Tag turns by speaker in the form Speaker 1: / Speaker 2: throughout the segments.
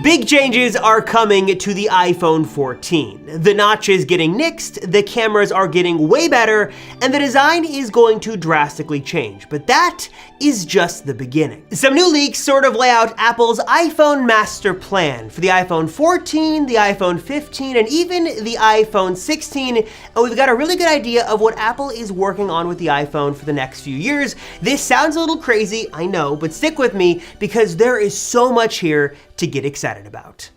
Speaker 1: Big changes are coming to the iPhone 14. The notch is getting nixed, the cameras are getting way better, and the design is going to drastically change. But that is just the beginning. Some new leaks sort of lay out Apple's iPhone master plan for the iPhone 14, the iPhone 15, and even the iPhone 16. And we've got a really good idea of what Apple is working on with the iPhone for the next few years. This sounds a little crazy, I know, but stick with me because there is so much here to get excited about.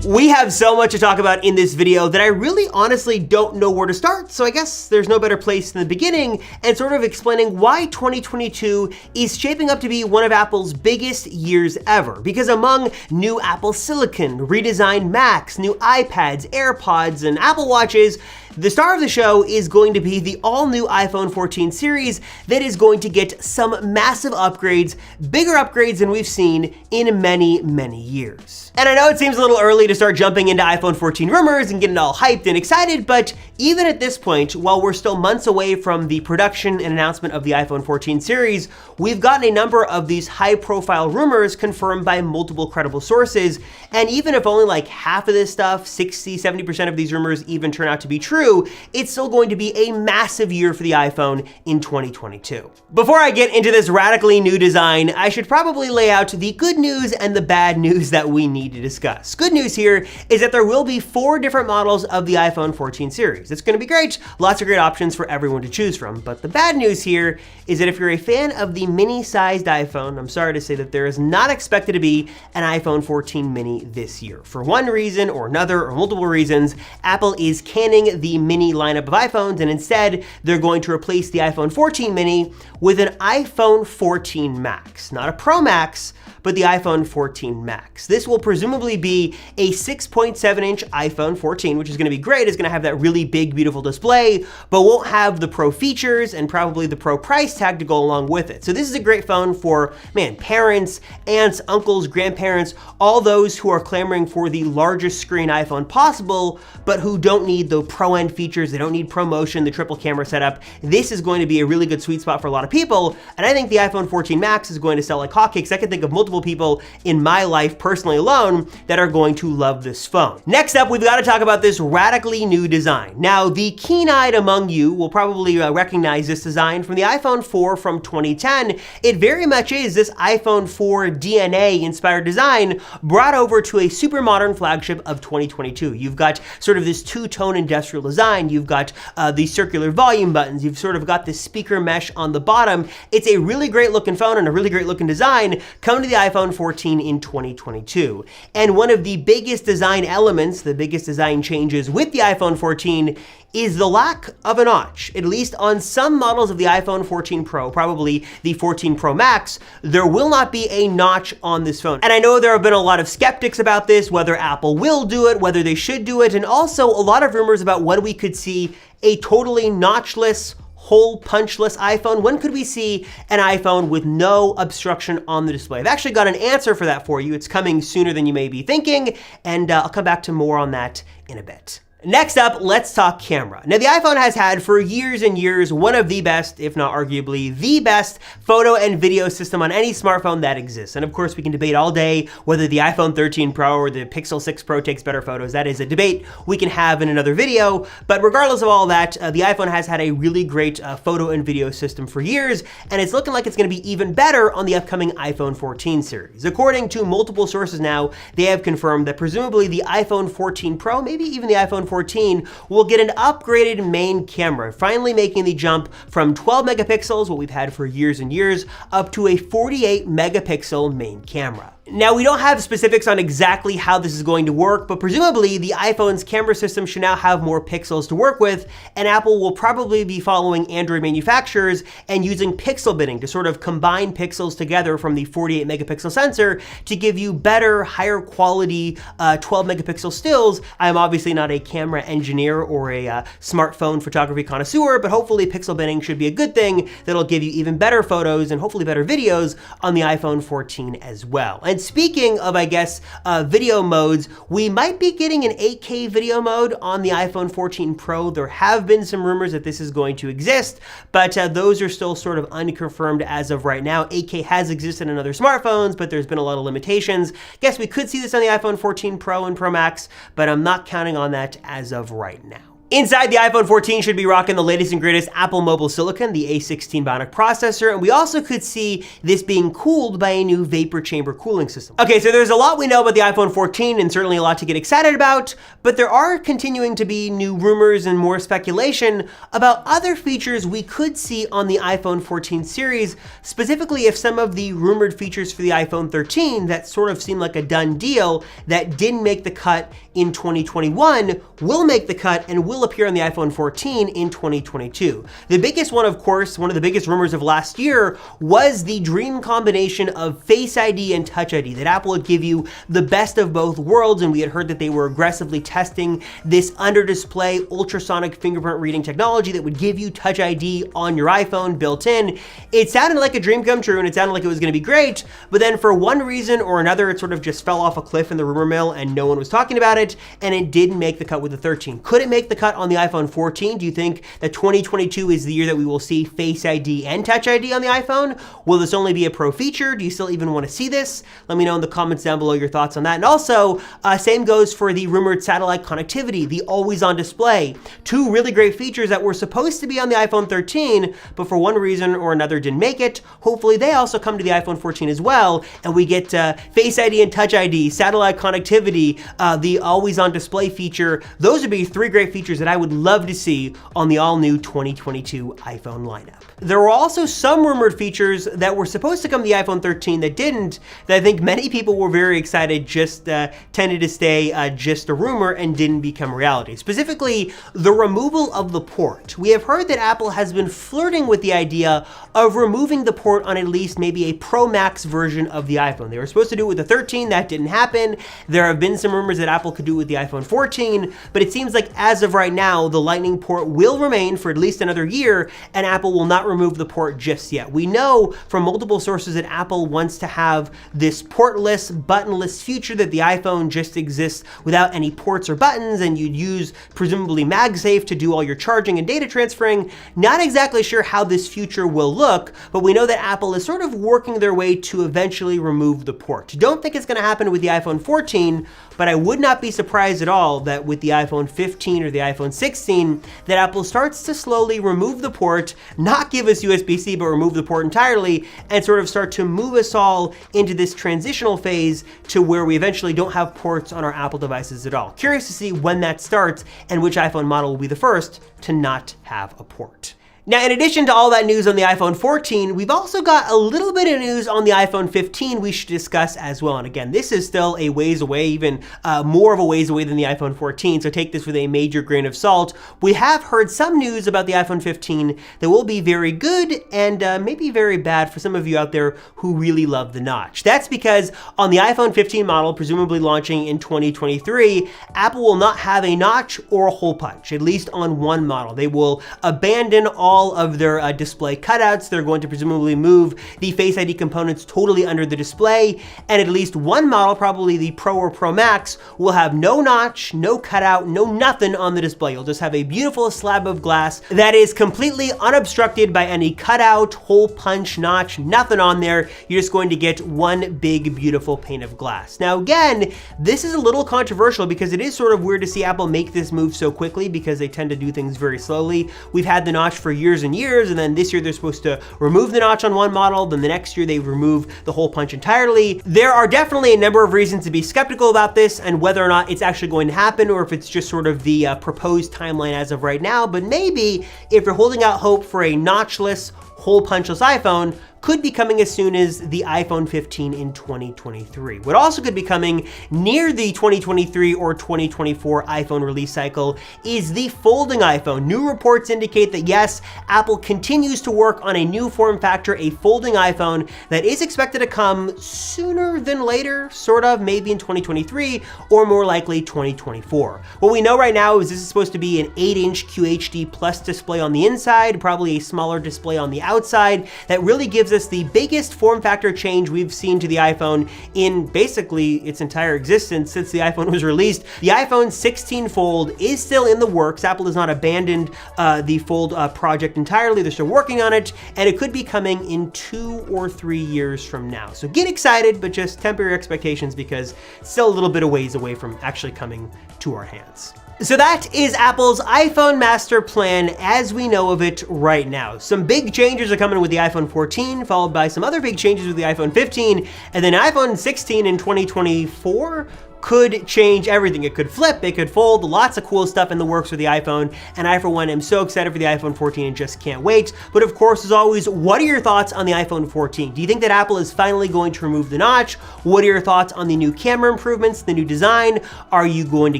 Speaker 1: We have so much to talk about in this video that I really honestly don't know where to start, so I guess there's no better place than the beginning and sort of explaining why 2022 is shaping up to be one of Apple's biggest years ever. Because among new Apple Silicon, redesigned Macs, new iPads, AirPods, and Apple Watches, the star of the show is going to be the all-new iPhone 14 series that is going to get some massive upgrades, bigger upgrades than we've seen in many, many years. And I know it seems a little early to start jumping into iPhone 14 rumors and getting all hyped and excited, but even at this point, while we're still months away from the production and announcement of the iPhone 14 series, we've gotten a number of these high-profile rumors confirmed by multiple credible sources, and even if only like half of this stuff, 60-70% of these rumors even turn out to be true, it's still going to be a massive year for the iPhone in 2022. Before I get into this radically new design, I should probably lay out the good news and the bad news that we need to discuss. Good news here is that there will be 4 different models of the iPhone 14 series. It's going to be great, lots of great options for everyone to choose from. But the bad news here is that if you're a fan of the mini-sized iPhone, I'm sorry to say that there is not expected to be an iPhone 14 mini this year. For one reason or another, or multiple reasons, Apple is canning the mini lineup of iPhones, and instead they're going to replace the iPhone 14 mini with an iPhone 14 Max. Not a Pro Max, but the iPhone 14 Max. This will presumably be a 6.7-inch iPhone 14, which is going to be great. It's going to have that really big, beautiful display, but won't have the Pro features and probably the Pro price tag to go along with it. So this is a great phone for, man, parents, aunts, uncles, grandparents, all those who are clamoring for the largest screen iPhone possible, but who don't need the Pro end features. They don't need ProMotion, the triple camera setup. This is going to be a really good sweet spot for a lot of people, and I think the iPhone 14 Max is going to sell like hotcakes. I can think of multiple people in my life personally alone that are going to love this phone. Next up, we've got to talk about this radically new design. Now, the keen-eyed among you will probably recognize this design from the iPhone 4 from 2010. It very much is this iPhone 4 DNA-inspired design brought over to a super modern flagship of 2022. You've got sort of this two-tone industrial design. You've got the circular volume buttons. You've sort of got this speaker mesh on the bottom. It's a really great looking phone and a really great looking design coming to the iPhone 14 in 2022. And one of the biggest design elements, the biggest design changes with the iPhone 14 is the lack of a notch. At least on some models of the iPhone 14 Pro, probably the 14 Pro Max, there will not be a notch on this phone. And I know there have been a lot of skeptics about this, whether Apple will do it, whether they should do it, and also a lot of rumors about when we could see a totally notchless, hole punchless iPhone. When could we see an iPhone with no obstruction on the display? I've actually got an answer for that for you. It's coming sooner than you may be thinking, and I'll come back to more on that in a bit. Next up, let's talk camera. Now, the iPhone has had for years and years one of the best, if not arguably the best, photo and video system on any smartphone that exists. And of course, we can debate all day whether the iPhone 13 Pro or the Pixel 6 Pro takes better photos. That is a debate we can have in another video. But regardless of all that, the iPhone has had a really great photo and video system for years, and it's looking like it's going to be even better on the upcoming iPhone 14 series. According to multiple sources now, they have confirmed that presumably the iPhone 14 Pro, maybe even the iPhone 14 will get an upgraded main camera, finally making the jump from 12 megapixels, what we've had for years and years, up to a 48 megapixel main camera. Now, we don't have specifics on exactly how this is going to work, but presumably the iPhone's camera system should now have more pixels to work with, and Apple will probably be following Android manufacturers and using pixel binning to sort of combine pixels together from the 48 megapixel sensor to give you better, higher quality 12 megapixel stills. I'm obviously not a camera engineer or a smartphone photography connoisseur, but hopefully pixel binning should be a good thing that'll give you even better photos and hopefully better videos on the iPhone 14 as well. And speaking of, I guess, video modes, we might be getting an 8K video mode on the iPhone 14 Pro. There have been some rumors that this is going to exist, but those are still sort of unconfirmed as of right now. 8K has existed in other smartphones, but there's been a lot of limitations. Guess we could see this on the iPhone 14 Pro and Pro Max, but I'm not counting on that as of right now. Inside, the iPhone 14 should be rocking the latest and greatest Apple mobile silicon, the A16 Bionic processor, and we also could see this being cooled by a new vapor chamber cooling system. Okay, so there's a lot we know about the iPhone 14 and certainly a lot to get excited about, but there are continuing to be new rumors and more speculation about other features we could see on the iPhone 14 series, specifically if some of the rumored features for the iPhone 13 that sort of seem like a done deal that didn't make the cut in 2021 will make the cut and will appear on the iPhone 14 in 2022. The biggest one, of course, one of the biggest rumors of last year was the dream combination of Face ID and Touch ID, that Apple would give you the best of both worlds, and we had heard that they were aggressively testing this under-display ultrasonic fingerprint reading technology that would give you Touch ID on your iPhone built in. It sounded like a dream come true, and it sounded like it was going to be great, but then for one reason or another, it sort of just fell off a cliff in the rumor mill and no one was talking about it, and it didn't make the cut with the 13. Could it make the cut on the iPhone 14? Do you think that 2022 is the year that we will see Face ID and Touch ID on the iPhone? Will this only be a pro feature? Do you still even want to see this? Let me know in the comments down below your thoughts on that. And also, same goes for the rumored satellite connectivity, the always-on display. Two really great features that were supposed to be on the iPhone 13, but for one reason or another didn't make it. Hopefully they also come to the iPhone 14 as well, and we get Face ID and Touch ID, satellite connectivity, the always-on display feature. Those would be three great features that I would love to see on the all-new 2022 iPhone lineup. There were also some rumored features that were supposed to come to the iPhone 13 that didn't, that I think many people were very excited just tended to stay just a rumor and didn't become reality. Specifically, the removal of the port. We have heard that Apple has been flirting with the idea of removing the port on at least maybe a Pro Max version of the iPhone. They were supposed to do it with the 13, that didn't happen. There have been some rumors that Apple could do it with the iPhone 14, but it seems like as of right now, the Lightning port will remain for at least another year, and Apple will not remove the port just yet. We know from multiple sources that Apple wants to have this portless, buttonless future, that the iPhone just exists without any ports or buttons, and you'd use presumably MagSafe to do all your charging and data transferring. Not exactly sure how this future will look, but we know that Apple is sort of working their way to eventually remove the port. Don't think it's going to happen with the iPhone 14, but I would not be surprised at all that with the iPhone 15 or the iPhone 16, that Apple starts to slowly remove the port, not give us USB-C, but remove the port entirely, and sort of start to move us all into this transitional phase to where we eventually don't have ports on our Apple devices at all. Curious to see when that starts and which iPhone model will be the first to not have a port. Now, in addition to all that news on the iPhone 14, we've also got a little bit of news on the iPhone 15 we should discuss as well. And again, this is still a ways away, even more of a ways away than the iPhone 14, so take this with a major grain of salt. We have heard some news about the iPhone 15 that will be very good and maybe very bad for some of you out there who really love the notch. That's because on the iPhone 15 model, presumably launching in 2023, Apple will not have a notch or a hole punch, at least on one model. They will abandon all of their display cutouts. They're going to presumably move the Face ID components totally under the display, and at least one model, probably the Pro or Pro Max, will have no notch, no cutout, no nothing on the display. You'll just have a beautiful slab of glass that is completely unobstructed by any cutout, hole punch, notch, nothing on there. You're just going to get one big, beautiful pane of glass. Now, again, this is a little controversial because it is sort of weird to see Apple make this move so quickly because they tend to do things very slowly. We've had the notch for years and years, and then this year they're supposed to remove the notch on one model, then the next year they remove the hole punch entirely. There are definitely a number of reasons to be skeptical about this and whether or not it's actually going to happen or if it's just sort of the proposed timeline as of right now, but maybe if you're holding out hope for a notchless, hole punchless iPhone, could be coming as soon as the iPhone 15 in 2023. What also could be coming near the 2023 or 2024 iPhone release cycle is the folding iPhone. New reports indicate that yes, Apple continues to work on a new form factor, a folding iPhone that is expected to come sooner than later, sort of, maybe in 2023 or more likely 2024. What we know right now is this is supposed to be an 8-inch QHD Plus display on the inside, probably a smaller display on the outside that really gives us the biggest form factor change we've seen to the iPhone in basically its entire existence since the iPhone was released. The iPhone 16 Fold is still in the works. Apple has not abandoned the Fold project entirely. They're still working on it, and it could be coming in 2 or 3 years from now. So get excited, but just temper your expectations because it's still a little bit of ways away from actually coming to our hands. So that is Apple's iPhone master plan as we know of it right now. Some big changes are coming with the iPhone 14, followed by some other big changes with the iPhone 15, and then iPhone 16 in 2024 could change everything. It could flip, it could fold, lots of cool stuff in the works with the iPhone, and I for one am so excited for the iPhone 14 and just can't wait. But of course, as always, what are your thoughts on the iPhone 14? Do you think that Apple is finally going to remove the notch? What are your thoughts on the new camera improvements, the new design? Are you going to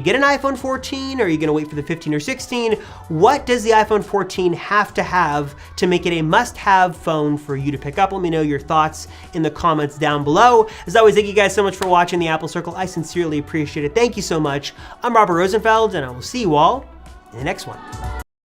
Speaker 1: get an iPhone 14? Are you gonna wait for the 15 or 16? What does the iPhone 14 have to make it a must-have phone for you to pick up? Let me know your thoughts in the comments down below. As always, thank you guys so much for watching the Apple Circle. I sincerely appreciate it. Thank you so much. I'm Robert Rosenfeld, and I will see you all in the next one.